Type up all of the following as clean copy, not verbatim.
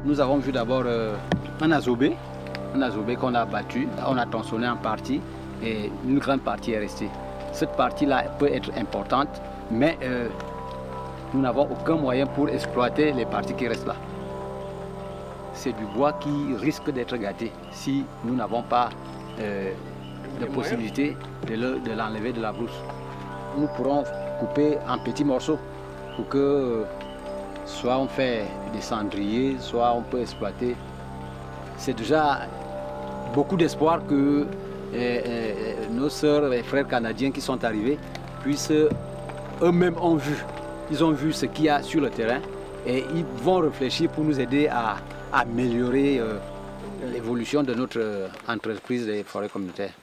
Nous avons vu d'abord un azobé qu'on a battu, on a tronçonné en partie et une grande partie est restée. Cette partie-là peut être importante, mais nous n'avons aucun moyen pour exploiter les parties qui restent là. C'est du bois qui risque d'être gâté si nous n'avons pas de possibilité de l'enlever de la brousse. Nous pourrons couper en petits morceaux pour que soit on fait des cendriers, soit on peut exploiter. C'est déjà beaucoup d'espoir que nos sœurs et frères canadiens qui sont arrivés puissent eux-mêmes ont vu. Ils ont vu ce qu'il y a sur le terrain et ils vont réfléchir pour nous aider à améliorer l'évolution de notre entreprise des forêts communautaires.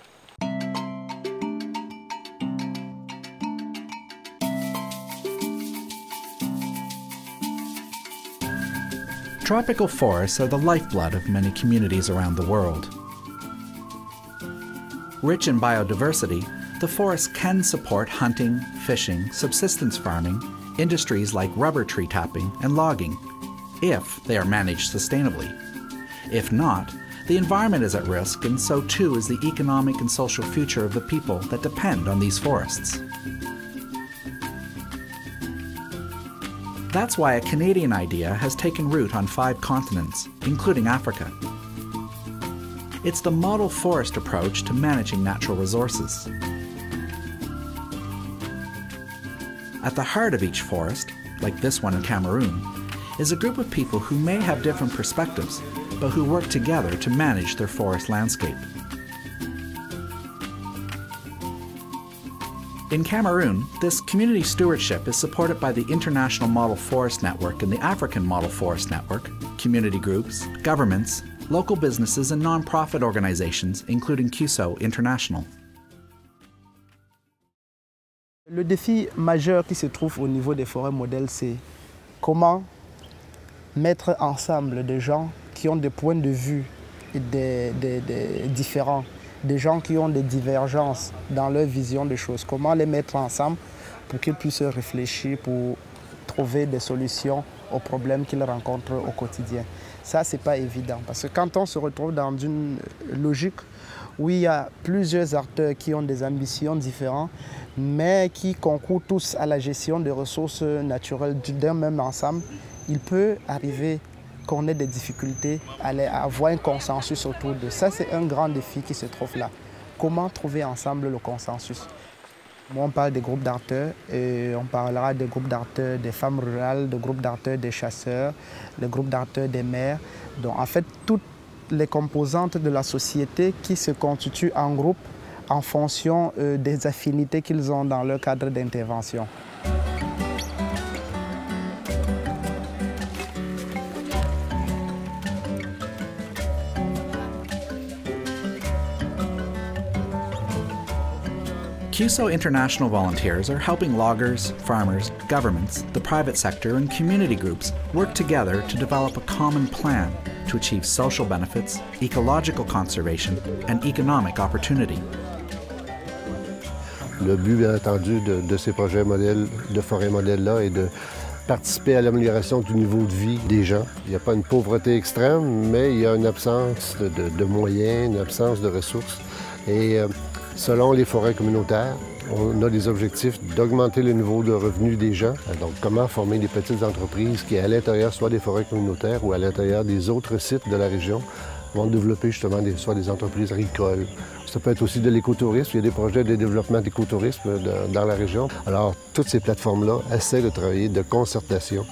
Tropical forests are the lifeblood of many communities around the world. Rich in biodiversity, the forests can support hunting, fishing, subsistence farming, industries like rubber tree tapping and logging, if they are managed sustainably. If not, the environment is at risk, and so too is the economic and social future of the people that depend on these forests. That's why a Canadian idea has taken root on 5 continents, including Africa. It's the model forest approach to managing natural resources. At the heart of each forest, like this one in Cameroon, is a group of people who may have different perspectives, but who work together to manage their forest landscape. In Cameroon, this community stewardship is supported by the International Model Forest Network and the African Model Forest Network, community groups, governments, local businesses and non-profit organizations, including CUSO International. Le défi majeur qui se trouve au niveau des forêts modèles, c'est comment mettre ensemble des gens qui ont des points de vue différents, des gens qui ont des divergences dans leur vision des choses. Comment les mettre ensemble pour qu'ils puissent réfléchir, pour trouver des solutions aux problèmes qu'ils rencontrent au quotidien. Ça, ce n'est pas évident parce que quand on se retrouve dans une logique où il y a plusieurs acteurs qui ont des ambitions différentes, mais qui concourent tous à la gestion des ressources naturelles d'un même ensemble, il peut arriver qu'on ait des difficultés à avoir un consensus autour de ça. C'est un grand défi qui se trouve là. Comment trouver ensemble le consensus? Moi, on parle des groupes d'acteurs et on parlera des groupes d'acteurs des femmes rurales, des groupes d'acteurs des chasseurs, des groupes d'acteurs des maires. Donc, en fait, toutes les composantes de la société qui se constituent en groupe en fonction des affinités qu'ils ont dans leur cadre d'intervention. CUSO International volunteers are helping loggers, farmers, governments, the private sector and community groups work together to develop a common plan to achieve social benefits, ecological conservation and economic opportunity. Le but, bien entendu, de ces projets modèles, de forêts modèles-là est de participer à l'amélioration du niveau de vie des gens. Il n'y a pas une pauvreté extrême, mais il y a une absence de moyens, une absence de ressources. Et selon les forêts communautaires, on a des objectifs d'augmenter le niveau de revenus des gens. Donc, comment former des petites entreprises qui, à l'intérieur soit des forêts communautaires ou à l'intérieur des autres sites de la région, vont développer justement soit des entreprises agricoles. Ça peut être aussi de l'écotourisme. Il y a des projets de développement d'écotourisme dans la région. Alors, toutes ces plateformes-là essaient de travailler de concertation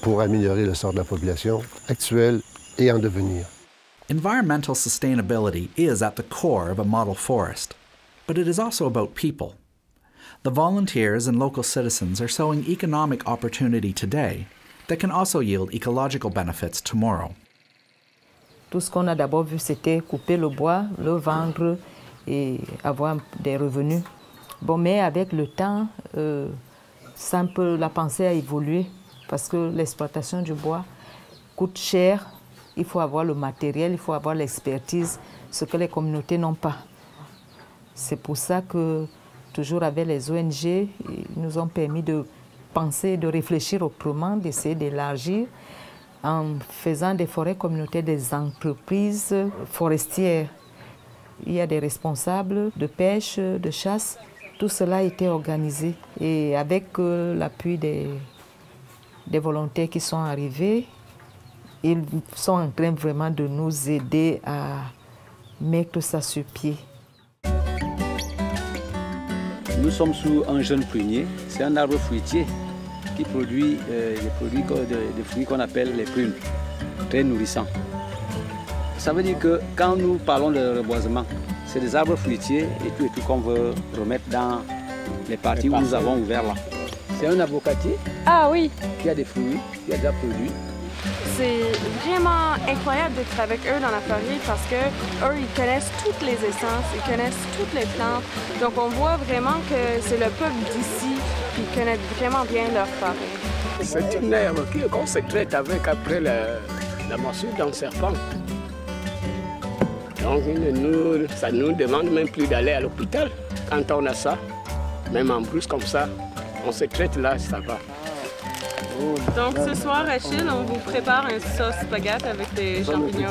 pour améliorer le sort de la population actuelle et en devenir. Environmental sustainability is at the core of a model forest, but it is also about people. The volunteers and local citizens are sowing economic opportunity today that can also yield ecological benefits tomorrow. Tout ce qu'on a d'abord vu, c'était couper le bois, le vendre et avoir des revenus. Bon, mais avec le temps, la pensée a évolué parce que l'exploitation du bois coûte cher. Il faut avoir le matériel, il faut avoir l'expertise, ce que les communautés n'ont pas. C'est pour ça que, toujours avec les ONG, ils nous ont permis de penser, de réfléchir autrement, d'essayer d'élargir en faisant des forêts communautaires des entreprises forestières. Il y a des responsables de pêche, de chasse. Tout cela a été organisé. Et avec l'appui des volontaires qui sont arrivés, ils sont en train vraiment de nous aider à mettre ça sur pied. Nous sommes sous un jeune prunier. C'est un arbre fruitier qui produit des fruits qu'on appelle les prunes, très nourrissants. Ça veut dire que quand nous parlons de reboisement, c'est des arbres fruitiers et tout qu'on veut remettre dans les parties où nous avons ouvert là. C'est un avocatier qui a des fruits, qui a déjà produit. C'est vraiment incroyable d'être avec eux dans la forêt parce que eux, ils connaissent toutes les essences, ils connaissent toutes les plantes. Donc on voit vraiment que c'est le peuple d'ici qui connaît vraiment bien leur forêt. C'est une herbe qu'on se traite avec après la morsure d'un serpent. Donc ça ne nous demande même plus d'aller à l'hôpital quand on a ça. Même en brousse comme ça, on se traite là, ça va. Donc ce soir, Achille, on vous prépare un sauce spaghetti avec des champignons.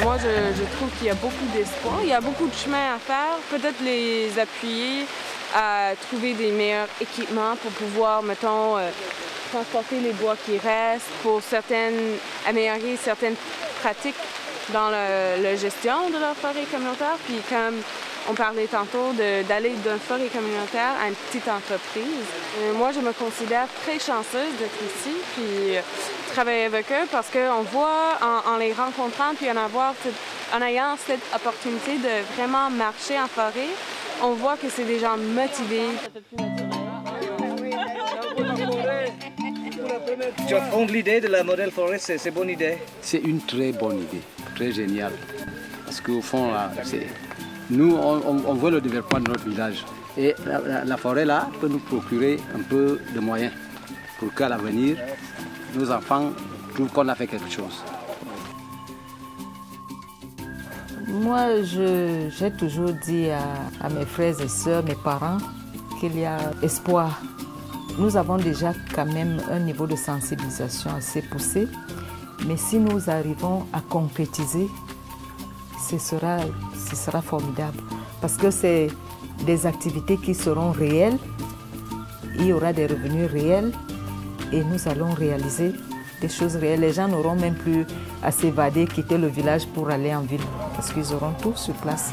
Moi, je trouve qu'il y a beaucoup d'espoir. Il y a beaucoup de chemin à faire. Peut-être les appuyer à trouver des meilleurs équipements pour pouvoir, mettons, transporter les bois qui restent, pour améliorer certaines pratiques dans la gestion de leur forêt communautaire. Puis comme on parlait tantôt d'aller d'une forêt communautaire à une petite entreprise. Moi, je me considère très chanceuse d'être ici, puis travailler avec eux parce qu'on voit en les rencontrant, puis en ayant cette opportunité de vraiment marcher en forêt, on voit que c'est des gens motivés. Tu as fondé l'idée de la modèle forêt, c'est une bonne idée. C'est une très bonne idée, très géniale. Parce qu'au fond, là, nous, on veut le développement de notre village. Et la forêt, là, peut nous procurer un peu de moyens pour qu'à l'avenir, nos enfants trouvent qu'on a fait quelque chose. Moi, j'ai toujours dit à mes frères et sœurs, mes parents, qu'il y a espoir. Nous avons déjà quand même un niveau de sensibilisation assez poussé, mais si nous arrivons à concrétiser, ce sera formidable. Parce que c'est des activités qui seront réelles, il y aura des revenus réels et nous allons réaliser des choses réelles. Les gens n'auront même plus à s'évader, quitter le village pour aller en ville, parce qu'ils auront tout sur place.